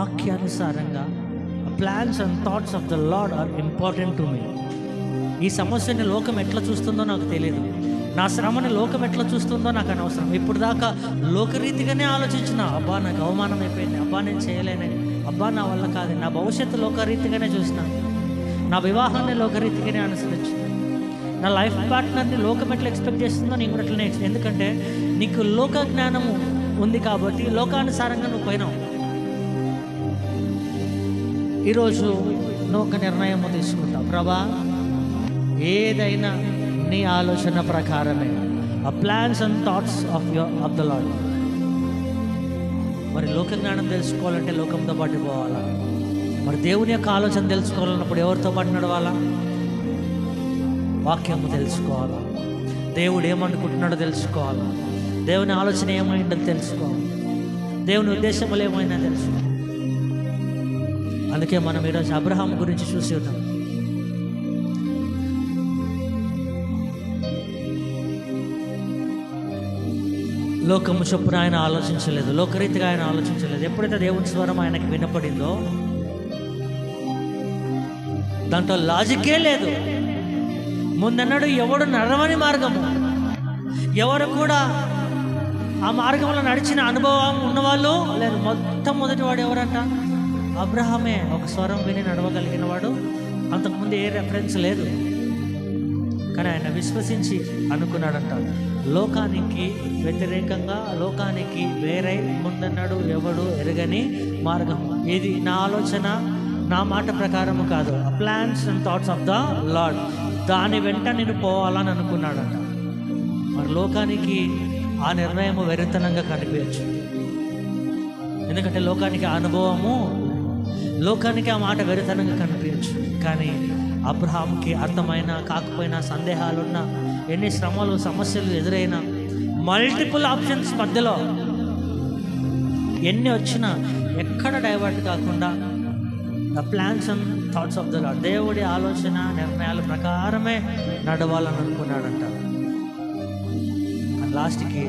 వాక్యానుసారంగా plans and thoughts of the lord are important to me. ఈ సమస్యని లోకం ఎట్లా చూస్తుందో నాకు తెలియదు, నా శ్రమని లోకం ఎట్లా చూస్తుందో నాకు అనవసరం. ఇప్పుడు దాకా లోకరీతిగానే ఆలోచించిన, అబ్బా నాకు అవమానం అయిపోయింది, అబ్బా నేను చేయలేనే, అబ్బా నా వల్ల కాదు. నా భవిష్యత్తు లోకరీతిగానే చూసిన, నా వివాహాన్ని లోకరీతిగానే అనుసరించిన, నా లైఫ్ పార్ట్నర్ని లోకం ఎట్లా ఎక్స్పెక్ట్ చేస్తుందో నేను కూడా అట్లనే ఎందుకంటే నీకు లోక జ్ఞానము ఉంది కాబట్టి లోకానుసారంగా నువ్వు పోయినావు. ఈరోజు నువ్వు ఒక నిర్ణయం తీసుకుంటావు, ప్రభా ఏదైనా నీ ఆలోచన ప్రకారమే, ఆ plans and thoughts of the lord. మరి లోక జ్ఞానం తెలుసుకోవాలంటే లోకంతో పాటు పోవాలా? మరి దేవుని యొక్క ఆలోచన తెలుసుకోవాలన్నప్పుడు ఎవరితో పాటు నడవాలా? వాక్యము తెలుసుకోవాలా, దేవుడు ఏమనుకుంటున్నాడో తెలుసుకోవాలా, దేవుని ఆలోచన ఏమైందో తెలుసుకోవాలి, దేవుని ఉద్దేశములు ఏమైనా తెలుసుకోవాలి. అందుకే మనం ఈరోజు అబ్రహాం గురించి చూసి ఉన్నాం. లోకము చొప్పున ఆయన ఆలోచించలేదు, లోకరీతిగా ఆయన ఆలోచించలేదు. ఎప్పుడైతే దేవుని స్వరం ఆయనకి వినపడిందో దాంట్లో లాజిక్కే లేదు. ముందన్నాడు ఎవడు నడవని మార్గము, ఎవరు కూడా ఆ మార్గంలో నడిచిన అనుభవం ఉన్నవాళ్ళు లేదు. మొట్టమొదటి వాడు ఎవరంట? అబ్రహామే. ఒక స్వరం విని నడవగలిగిన వాడు. అంతకుముందు ఏ రెఫరెన్స్ లేదు, కానీ ఆయన విశ్వసించి అనుకున్నాడంట. లోకానికి వ్యతిరేకంగా, లోకానికి వేరే ముందన్నాడు ఎవడు ఎరగని మార్గం. ఇది నా ఆలోచన, నా మాట ప్రకారము కాదు, plans and thoughts of the lord, దాని వెంట నేను పోవాలని అనుకున్నాడంట. మరి లోకానికి ఆ నిర్ణయము వెరితనంగా కనిపించచ్చు, ఎందుకంటే లోకానికి అనుభవము, లోకానికి ఆ మాట వెరితనంగా కనిపించచ్చు. కానీ అబ్రహాంకి అర్థమైనా కాకపోయినా, సందేహాలున్నా, ఎన్ని శ్రమలు సమస్యలు ఎదురైనా, మల్టిపుల్ ఆప్షన్స్ మధ్యలో ఎన్ని వచ్చినా ఎక్కడ డైవర్ట్ కాకుండా the plans and thoughts of the lord, దేవుడి ఆలోచన నిర్ణయాల ప్రకారమే నడవాలని అనుకున్నాడంట. లాస్ట్కి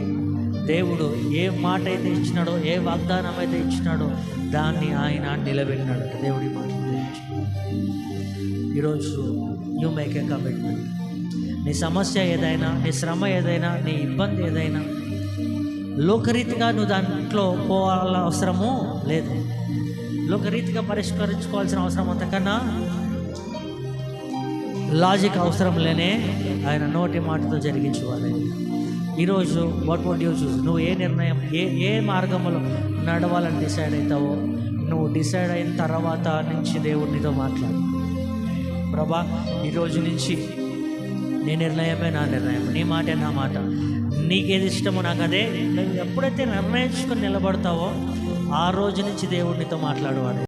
దేవుడు ఏ మాట అయితే ఇచ్చినాడో, ఏ వాగ్దానం అయితే ఇచ్చినాడో దాన్ని ఆయన నిలబెట్టినాడంట. దేవుడి మాట ఈరోజు యూ మేక్ ఏ కమిట్మెంట్. నీ సమస్య ఏదైనా, నీ శ్రమ ఏదైనా, నీ ఇబ్బంది ఏదైనా, లోకరీతిగా నువ్వు దాంట్లో పోవాల అవసరము లేదు. లోకరీతిగా పరిష్కరించుకోవాల్సిన అవసరం అంతకన్నా లాజిక్ అవసరం లేనే ఆయన నోటి మాటతో జరిగించుకోవాలి. ఈరోజు వాట్ వుడ్ యూ చూస్? నువ్వు ఏ నిర్ణయం, ఏ మార్గంలో నడవాలని డిసైడ్ అవుతావో, నువ్వు డిసైడ్ అయిన తర్వాత నుంచి దేవుడినితో మాట్లాడు. ప్రభా ఈరోజు నుంచి నీ నిర్ణయమే నా నిర్ణయం, నీ మాటే నా మాట, నీకేది ఇష్టమో నాకు అదే. నువ్వు ఎప్పుడైతే నిర్ణయించుకొని నిలబడతావో ఆ రోజు నుంచి దేవుడినితో మాట్లాడేవాడు.